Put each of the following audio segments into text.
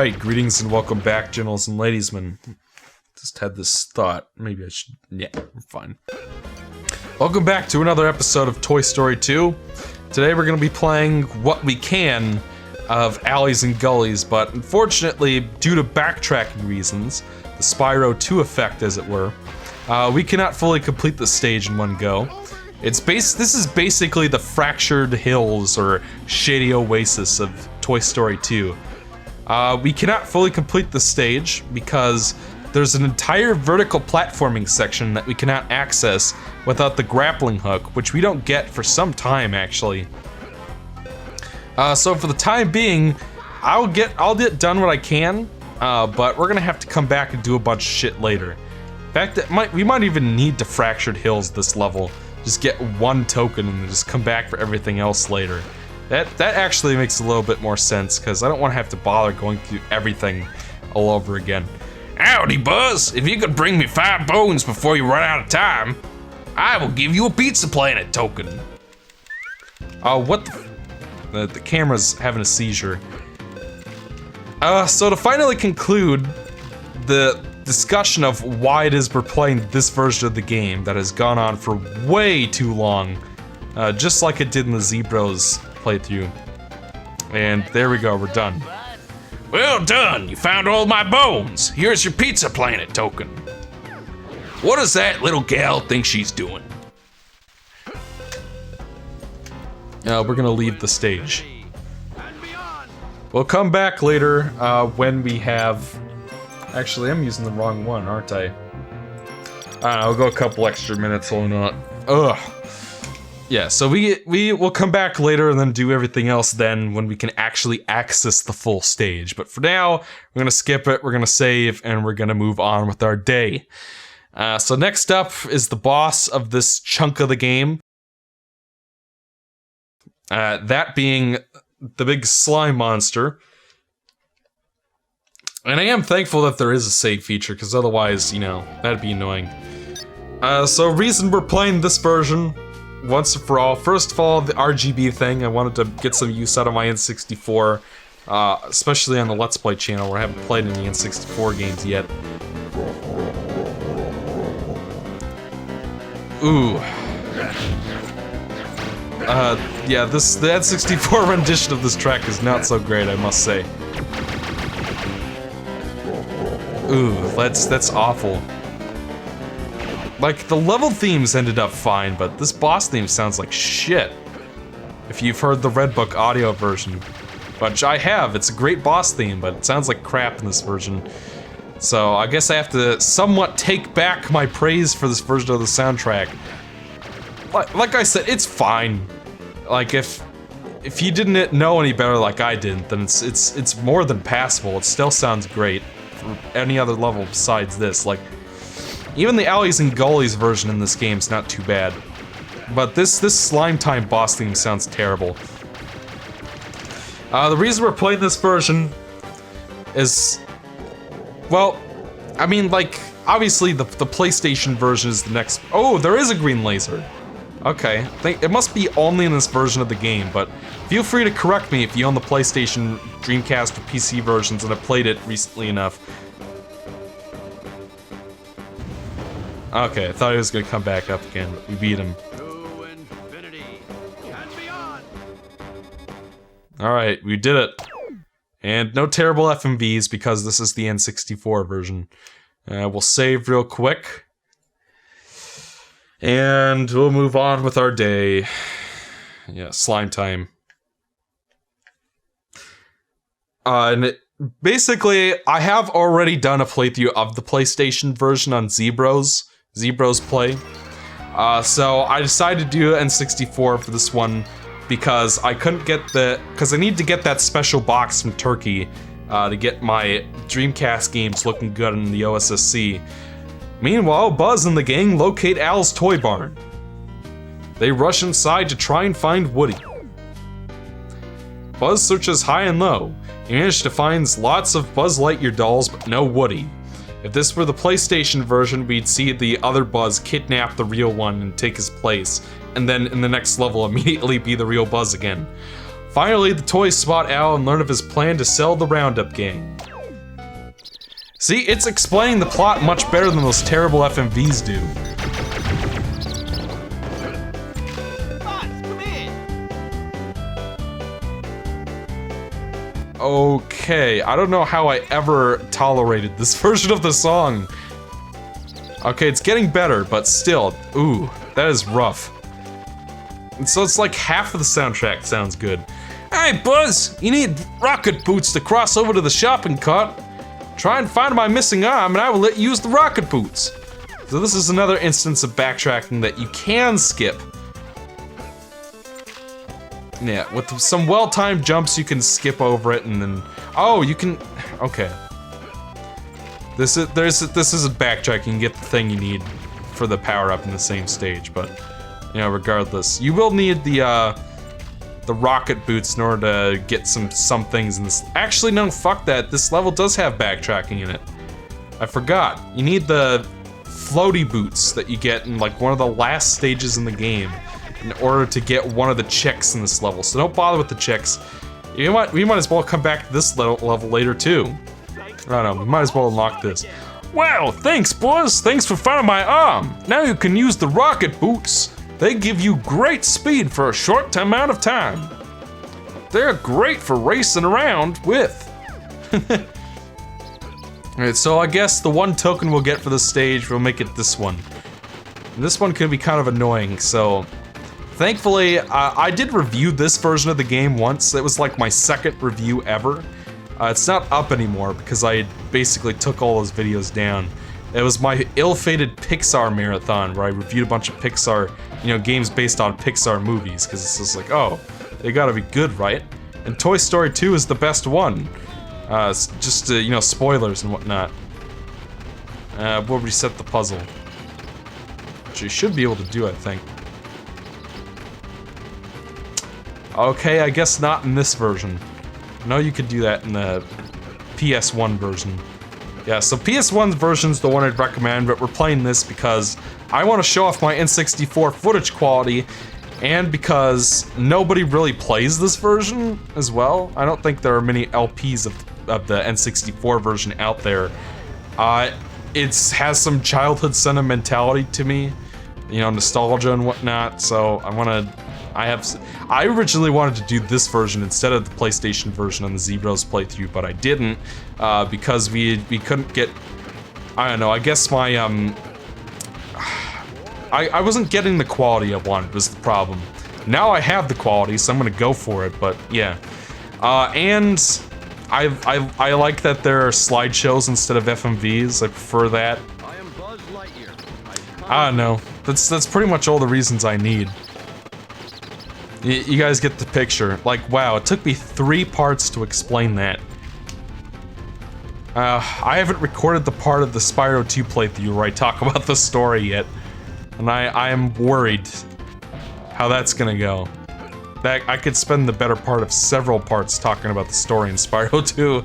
Alright, greetings and welcome back, gentles and ladiesmen. Just had this thought. Maybe I should... yeah, we're fine. Welcome back to another episode of Toy Story 2. Today we're going to be playing what we can of Alleys and Gullies, but unfortunately, due to backtracking reasons, the Spyro 2 effect as it were, we cannot fully complete the stage in one go. This is basically the fractured hills or shady oasis of Toy Story 2. We cannot fully complete the stage because there's an entire vertical platforming section that we cannot access without the grappling hook, which we don't get for some time actually. So for the time being, I'll get done what I can, but we're gonna have to come back and do a bunch of shit later. In fact, we might even need to Fractured Hills this level. Just get one token and just come back for everything else later. That actually makes a little bit more sense, because I don't want to have to bother going through everything all over again. Howdy, Buzz! If you could bring me 5 bones before you run out of time, I will give you a Pizza Planet token. What the camera's having a seizure. So to finally conclude the discussion of why it is we're playing this version of the game that has gone on for way too long, just like it did in the Zebros playthrough. And there we go, we're done. Well done, you found all my bones. Here's your Pizza Planet token. What does that little gal think she's doing? We're gonna leave the stage. We'll come back later when we have... Actually, I'm using the wrong one, aren't I? I'll go a couple extra minutes or not. Ugh. Yeah, so we will come back later and then do everything else then when we can actually access the full stage. But for now, we're gonna skip it, we're gonna save, and we're gonna move on with our day. So next up is the boss of this chunk of the game. That being the big slime monster. And I am thankful that there is a save feature, because otherwise, you know, that'd be annoying. So reason we're playing this version, once and for all, first of all, the RGB thing, I wanted to get some use out of my N64, especially on the Let's Play channel, where I haven't played any N64 games yet. Ooh. Yeah, the N64 rendition of this track is not so great, I must say. Ooh, that's awful. Like, the level themes ended up fine, but this boss theme sounds like shit. If you've heard the Red Book audio version. Which I have, it's a great boss theme, but it sounds like crap in this version. So I guess I have to somewhat take back my praise for this version of the soundtrack. Like I said, it's fine. Like, if you didn't know any better like I did, then it's more than passable. It still sounds great for any other level besides this. Like, even the Alleys and Gullies version in this game is not too bad. But this Slime Time boss theme sounds terrible. The reason we're playing this version is... well, I mean, like, obviously the PlayStation version is the next... oh, there is a green laser! Okay, it must be only in this version of the game, but feel free to correct me if you own the PlayStation, Dreamcast, or PC versions and have played it recently enough. Okay, I thought he was gonna come back up again, but we beat him. Alright, we did it. And no terrible FMVs because this is the N64 version. We'll save real quick. And we'll move on with our day. Yeah, slime time. Basically, I have already done a playthrough of the PlayStation version on Zebros Play. So I decided to do N64 for this one because I couldn't get because I need to get that special box from Turkey to get my Dreamcast games looking good in the OSSC. Meanwhile, Buzz and the gang locate Als Toy Barn. They rush inside to try and find Woody. Buzz searches high and low. He managed to find lots of Buzz Lightyear dolls, but no Woody. If this were the PlayStation version, we'd see the other Buzz kidnap the real one and take his place, and then in the next level immediately be the real Buzz again. Finally, the toys spot Al and learn of his plan to sell the Roundup gang. See, it's explaining the plot much better than those terrible FMVs do. Okay, I don't know how I ever tolerated this version of the song. Okay, it's getting better, but still, ooh, that is rough. And so it's like half of the soundtrack sounds good. Hey, Buzz, you need rocket boots to cross over to the shopping cart. Try and find my missing arm, and I will let you use the rocket boots. So this is another instance of backtracking that you can skip. Yeah, with some well-timed jumps, you can skip over it, and then oh, you can. Okay, this is a backtrack. You can get the thing you need for the power-up in the same stage, but you know, regardless, you will need the rocket boots in order to get some things in this. Actually, no, fuck that. This level does have backtracking in it. I forgot. You need the floaty boots that you get in like one of the last stages in the game in order to get one of the checks in this level. So don't bother with the checks. We might as well come back to this level later too. I don't know. We might as well unlock this. Well, thanks, Buzz. Thanks for finding my arm. Now you can use the rocket boots. They give you great speed for a short amount of time. They're great for racing around with. Alright, so I guess the one token we'll get for this stage, we'll make it this one. And this one can be kind of annoying, so... Thankfully, I did review this version of the game once. It was like my second review ever. It's not up anymore because I basically took all those videos down. It was my ill-fated Pixar marathon where I reviewed a bunch of Pixar, you know, games based on Pixar movies, because it's just like, oh, they gotta be good, right? And Toy Story 2 is the best one. Just, you know, spoilers and whatnot. We'll reset the puzzle. Which you should be able to do, I think. Okay, I guess not in this version. No, you could do that in the PS1 version. Yeah, so PS1's version's the one I'd recommend, but we're playing this because I want to show off my N64 footage quality, and because nobody really plays this version as well. I don't think there are many LPs of the N64 version out there. It has some childhood sentimentality to me, you know, nostalgia and whatnot, so I originally wanted to do this version instead of the PlayStation version on the Z-Bros playthrough, but I didn't, because we couldn't get, I don't know, I guess my, I wasn't getting the quality I wanted was the problem. Now I have the quality, so I'm gonna go for it, but yeah. And I like that there are slideshows instead of FMVs, I prefer that. I am Buzz Lightyear. I don't know, that's pretty much all the reasons I need. You guys get the picture. Like, wow, it took me 3 parts to explain that. I haven't recorded the part of the Spyro 2 playthrough where I talk about the story yet. And I am worried how that's gonna go. I could spend the better part of several parts talking about the story in Spyro 2.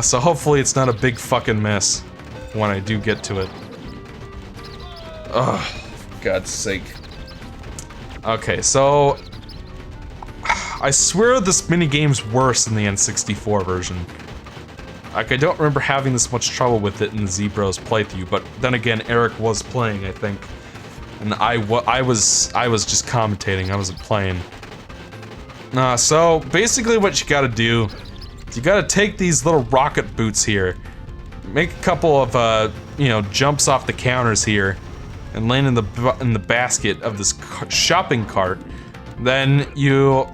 So hopefully it's not a big fucking mess when I do get to it. Ugh, for God's sake. Okay, so I swear this minigame's worse than the N64 version. Like, I don't remember having this much trouble with it in the Z-Bros playthrough, but then again, Eric was playing, I think. And I was just commentating, I wasn't playing. So basically what you gotta do, you gotta take these little rocket boots here, make a couple of, you know, jumps off the counters here, and land in the basket of this shopping cart. Then you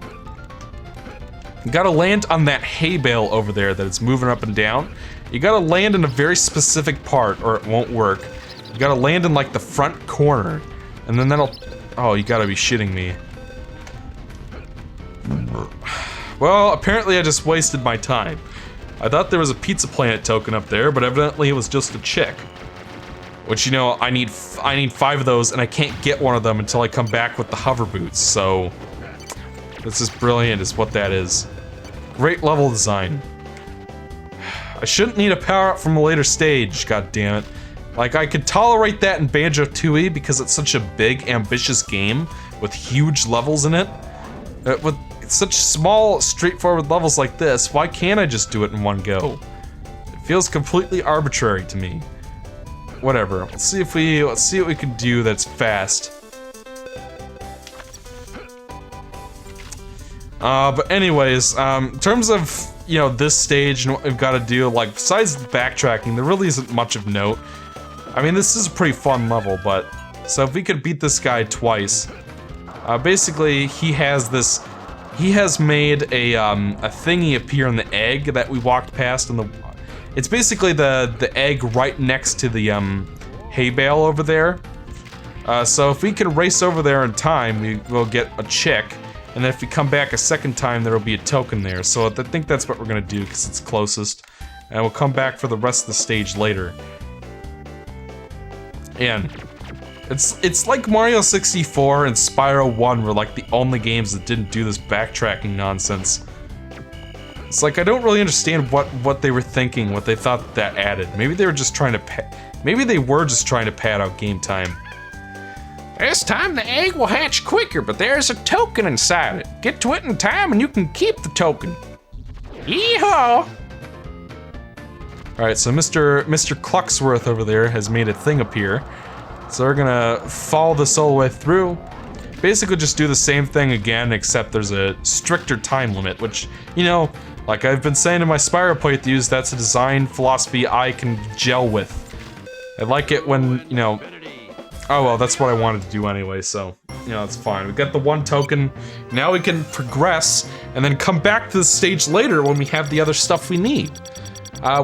gotta land on that hay bale over there that is moving up and down. You gotta land in a very specific part or it won't work. You gotta land in like the front corner, and then that'll... Oh, you gotta be shitting me. Well, apparently I just wasted my time. I thought there was a Pizza Planet token up there, but evidently it was just a chick. Which, you know, I need 5 of those, and I can't get one of them until I come back with the hover boots, so... This is brilliant, is what that is. Great level design. I shouldn't need a power-up from a later stage, god damn it. Like, I could tolerate that in Banjo-Tooie because it's such a big, ambitious game with huge levels in it. With such small, straightforward levels like this, why can't I just do it in one go? Feels completely arbitrary to me. Whatever. Let's see what we can do that's fast. But anyways, in terms of, you know, this stage and what we've got to do, like, besides the backtracking, there really isn't much of note. I mean, this is a pretty fun level, but... So if we could beat this guy twice... basically, he has made a thingy appear in the egg that we walked past in the... It's basically the egg right next to the, hay bale over there. So if we can race over there in time, we will get a chick. And then if we come back a second time, there will be a token there. So I think that's what we're gonna do, because it's closest. And we'll come back for the rest of the stage later. And it's like Mario 64 and Spyro 1 were like the only games that didn't do this backtracking nonsense. It's like I don't really understand what they were thinking, what they thought that added. Maybe they were just trying to pad out game time. This time the egg will hatch quicker, but there's a token inside it. Get to it in time and you can keep the token. Yeehaw! Alright, so Mr. Clucksworth over there has made a thing appear. So we're gonna follow this all the way through. Basically just do the same thing again, except there's a stricter time limit, which, you know, like I've been saying in my Spyro playthroughs, that's a design philosophy I can gel with. I like it when, you know... Oh well, that's what I wanted to do anyway, so, you know, it's fine. We got the one token, now we can progress, and then come back to the stage later when we have the other stuff we need.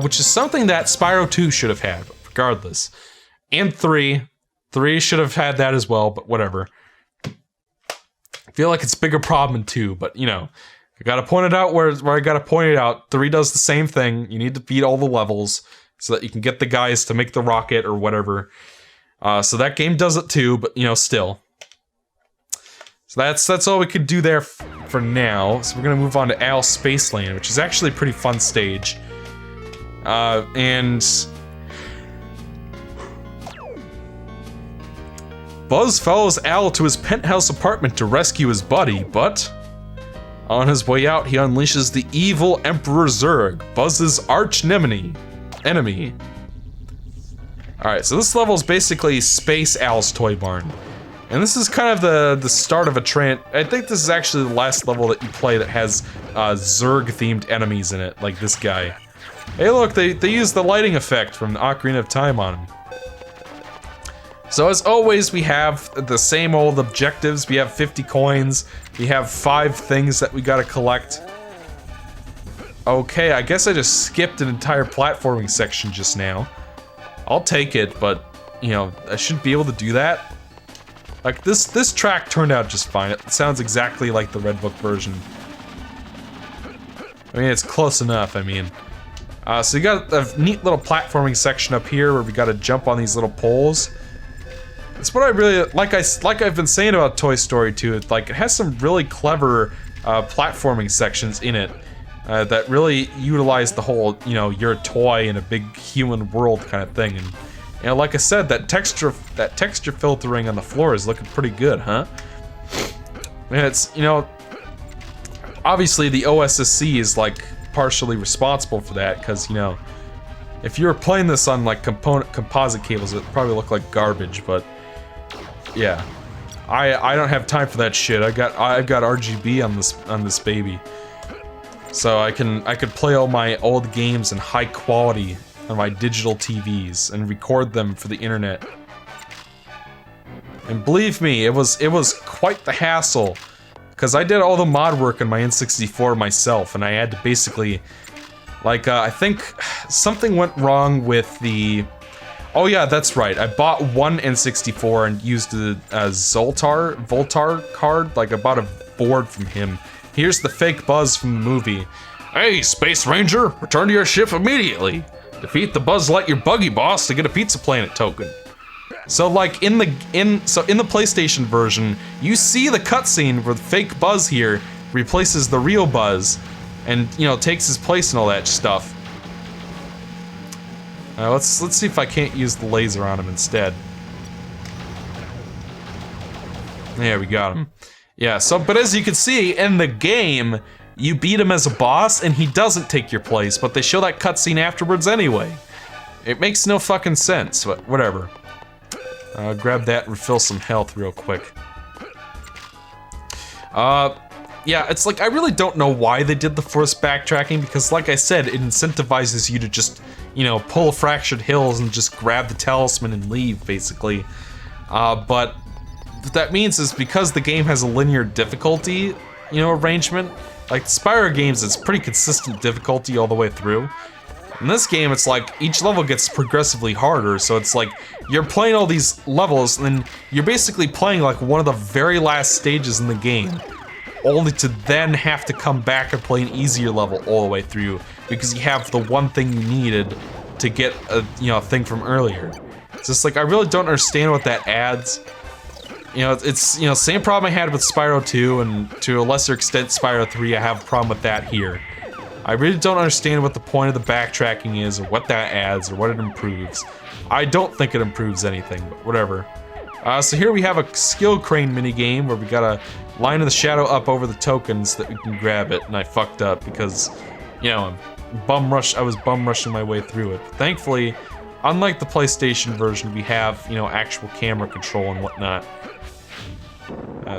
Which is something that Spyro 2 should have had, regardless. And 3. 3 should have had that as well, but whatever. I feel like it's a bigger problem in 2, but, you know, I gotta point it out where I gotta point it out. 3 does the same thing. You need to beat all the levels so that you can get the guys to make the rocket or whatever. So that game does it too, but, you know, still. So that's all we could do there for now. So we're gonna move on to Als Space Lane, which is actually a pretty fun stage. And... Buzz follows Al to his penthouse apartment to rescue his buddy, but... On his way out, he unleashes the evil Emperor Zurg, Buzz's arch-enemy. Alright, so this level is basically Space Als Toy Barn. And this is kind of the start of a trend. I think this is actually the last level that you play that has Zurg-themed enemies in it, like this guy. Hey look, they use the lighting effect from the Ocarina of Time on him. So as always, we have the same old objectives. We have 50 coins. We have 5 things that we gotta collect. Okay, I guess I just skipped an entire platforming section just now. I'll take it, but, you know, I shouldn't be able to do that. Like, this track turned out just fine. It sounds exactly like the Red Book version. I mean, it's close enough, I mean. So you got a neat little platforming section up here where we gotta jump on these little poles. It's what I really, like I've been saying about Toy Story 2, like, it has some really clever platforming sections in it. That really utilize the whole, you know, you're a toy in a big human world kind of thing, and, you know, like I said, that texture filtering on the floor is looking pretty good, huh? And it's, you know, obviously the OSSC is like partially responsible for that, because, you know, if you were playing this on like composite cables, it would probably look like garbage, but yeah, I don't have time for that shit. I've got RGB on this baby. So I could play all my old games in high quality on my digital TVs and record them for the internet. And believe me, it was quite the hassle, because I did all the mod work on my N64 myself, and I had to basically, like, I think something went wrong with the... Oh yeah, that's right. I bought one N64 and used a Voltar card. Like, I bought a board from him. Here's the fake Buzz from the movie. Hey, Space Ranger, return to your ship immediately. Defeat the Buzz Lightyear buggy boss to get a Pizza Planet token. So like in the PlayStation version, you see the cutscene where the fake Buzz here replaces the real Buzz, and, you know, takes his place and all that stuff. Let's see if I can't use the laser on him instead. There, we got him. Yeah, so, but as you can see, in the game, you beat him as a boss and he doesn't take your place, but they show that cutscene afterwards anyway. It makes no fucking sense, but whatever. Grab that and refill some health real quick. Yeah, it's like, I really don't know why they did the forced backtracking, because like I said, it incentivizes you to just, you know, pull fractured hills and just grab the talisman and leave, basically. But what that means is because the game has a linear difficulty, you know, arrangement, like the Spyro games, it's pretty consistent difficulty all the way through. In this game, it's like each level gets progressively harder, so it's like you're playing all these levels and then you're basically playing like one of the very last stages in the game, only to then have to come back and play an easier level all the way through because you have the one thing you needed to get a, you know, a thing from earlier. It's just like, I really don't understand what that adds. You know, it's, you know, same problem I had with Spyro 2, and to a lesser extent Spyro 3, I have a problem with that here. I really don't understand what the point of the backtracking is, or what that adds, or what it improves. I don't think it improves anything, but whatever. So here we have a skill crane minigame where we gotta line the shadow up over the tokens that we can grab it, and I fucked up because, you know, I was bum rushing my way through it. But thankfully, unlike the PlayStation version, we have, you know, actual camera control and whatnot.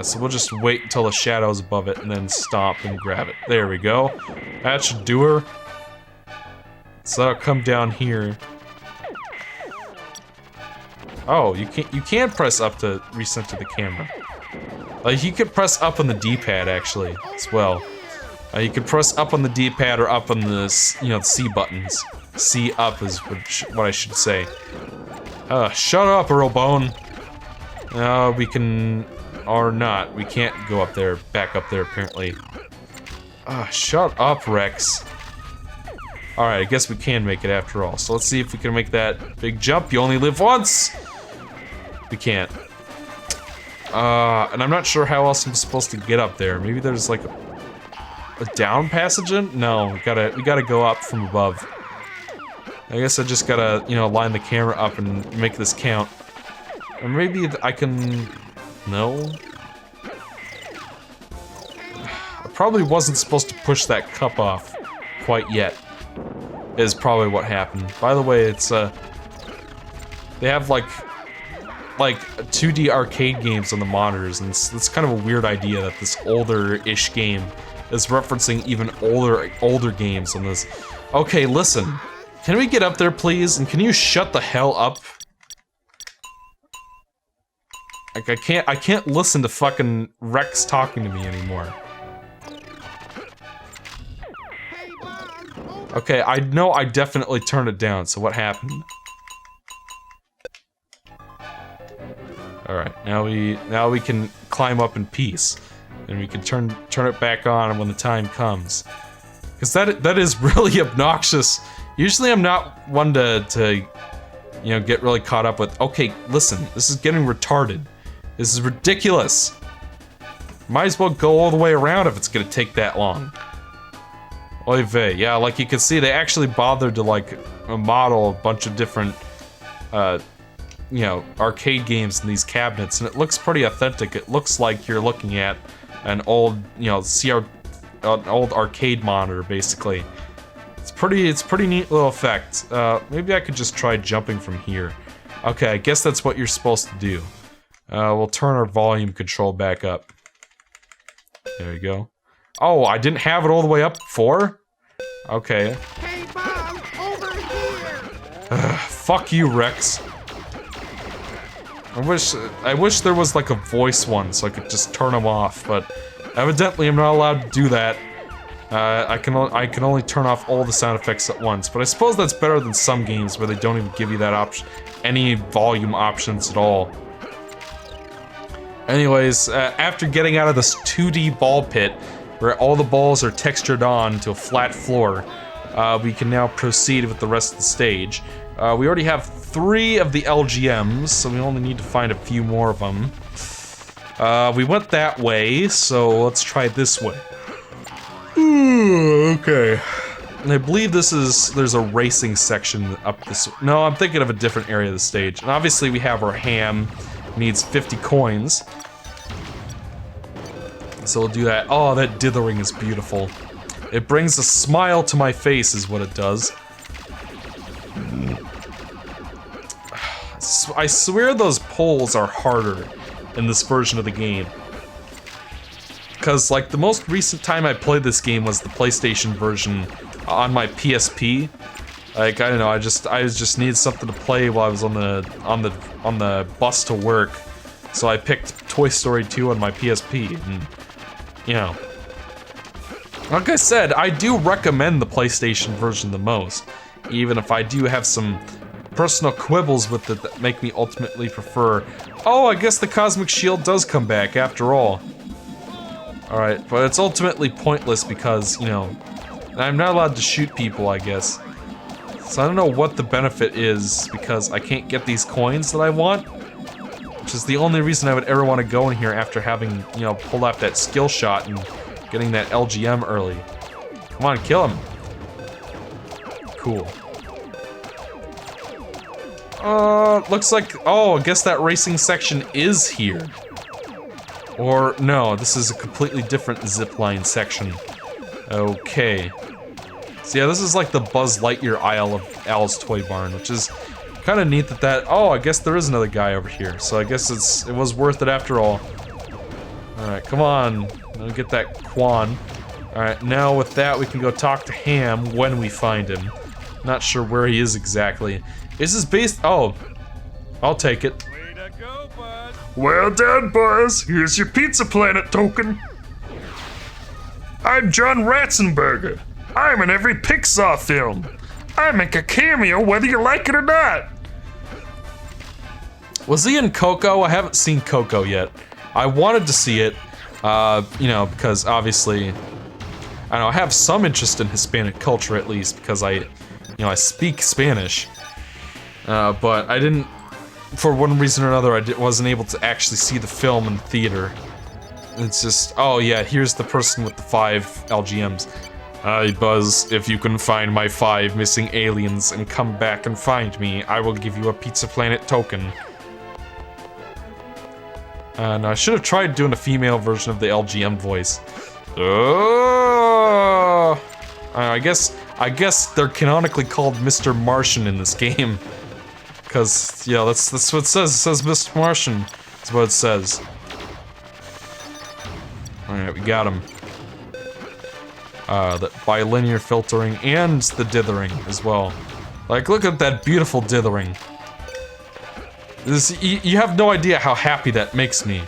So we'll just wait until the shadow's above it and then stomp and grab it. There we go. That should do her. So that'll come down here. Oh, you can press up to recenter the camera. Like, you could press up on the D-pad actually as well. You could press up on the D-pad or up on the, you know, C buttons. C up is what I should say. Shut up, Earlbone. We can, or not. We can't go up there, back up there apparently. Shut up, Rex. Alright, I guess we can make it after all. So let's see if we can make that big jump. You only live once! We can't. And I'm not sure how else I'm supposed to get up there. Maybe there's like a down passage in? No, we gotta go up from above. I guess I just gotta, you know, line the camera up and make this count. Or maybe I can... No? I probably wasn't supposed to push that cup off quite yet. Is probably what happened. By the way, it's they have like 2D arcade games on the monitors, and it's kind of a weird idea that this older-ish game is referencing even older games on this. Okay, listen. Can we get up there, please? And can you shut the hell up? Like, I can't listen to fucking Rex talking to me anymore. Okay, I know I definitely turned it down, so what happened? Alright, now we can climb up in peace. And we can turn it back on when the time comes. Because that is really obnoxious. Usually I'm not one to you know, get really caught up with, okay, listen, this is getting retarded. This is ridiculous. Might as well go all the way around if it's gonna take that long. Oy vey. Yeah, like you can see, they actually bothered to like model a bunch of different, you know, arcade games in these cabinets, and it looks pretty authentic. It looks like you're looking at an old, you know, an old arcade monitor, basically. It's pretty neat little effect. Maybe I could just try jumping from here. Okay, I guess that's what you're supposed to do. We'll turn our volume control back up. There you go. Oh, I didn't have it all the way up before? Okay. Hey, Bob, over here! Fuck you, Rex. I wish there was like a voice one so I could just turn them off, but evidently I'm not allowed to do that. I can only turn off all the sound effects at once, but I suppose that's better than some games where they don't even give you that option, any volume options at all. Anyways, after getting out of this 2D ball pit, where all the balls are textured on to a flat floor, we can now proceed with the rest of the stage. We already have 3 of the LGMs, so we only need to find a few more of them. We went that way, so let's try this way. Okay. And I believe there's a racing section up this... No, I'm thinking of a different area of the stage. And obviously we have our ham, needs 50 coins. So we'll do that. Oh, that dithering is beautiful. It brings a smile to my face is what it does. I swear those poles are harder in this version of the game. Because, like, the most recent time I played this game was the PlayStation version on my PSP. Like, I don't know, I just needed something to play while I was on the bus to work. So I picked Toy Story 2 on my PSP, and, you know. Like I said, I do recommend the PlayStation version the most, even if I do have some personal quibbles with it that make me ultimately prefer. Oh, I guess the Cosmic Shield does come back after all. Alright, but it's ultimately pointless because, you know, I'm not allowed to shoot people, I guess. So I don't know what the benefit is, because I can't get these coins that I want. Which is the only reason I would ever want to go in here after having, you know, pulled off that skill shot and getting that LGM early. Come on, kill him. Cool. Looks like, oh, I guess that racing section is here. Or, no, this is a completely different zipline section. Okay. So yeah, this is like the Buzz Lightyear aisle of Al's Toy Barn, which is kind of neat that oh, I guess there is another guy over here. So I guess it was worth it after all. Alright, come on. I'll get that Quan. Alright, now with that we can go talk to Ham when we find him. Not sure where he is exactly. Is this based? Oh, I'll take it. Way to go, bud. Well done, Buzz. Here's your Pizza Planet token. I'm John Ratzenberger. I'm in every Pixar film. I make a cameo whether you like it or not. Was he in Coco? I haven't seen Coco yet. I wanted to see it, you know, because obviously, I don't know, I have some interest in Hispanic culture at least, because I speak Spanish. But I didn't, for one reason or another, I wasn't able to actually see the film in theater. It's just, oh yeah, here's the person with the 5 LGMs. Hi, Buzz, if you can find my 5 missing aliens and come back and find me, I will give you a Pizza Planet token. No, I should have tried doing a female version of the LGM voice. Oh! I guess they're canonically called Mr. Martian in this game. Because, yeah, that's what it says. It says Mr. Martian. That's what it says. Alright, we got him. The bilinear filtering and the dithering as well. Like, look at that beautiful dithering. You have no idea how happy that makes me.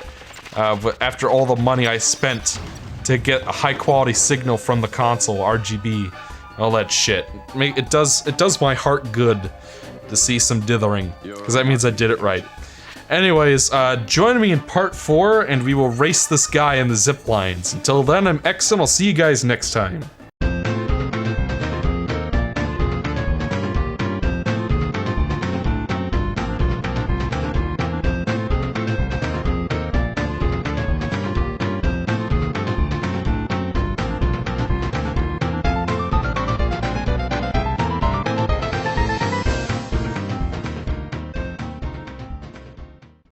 But after all the money I spent to get a high quality signal from the console, RGB, all that shit. It does my heart good to see some dithering, because that means I did it right. Anyways, join me in part 4, and we will race this guy in the zip lines. Until then, I'm X, and I'll see you guys next time.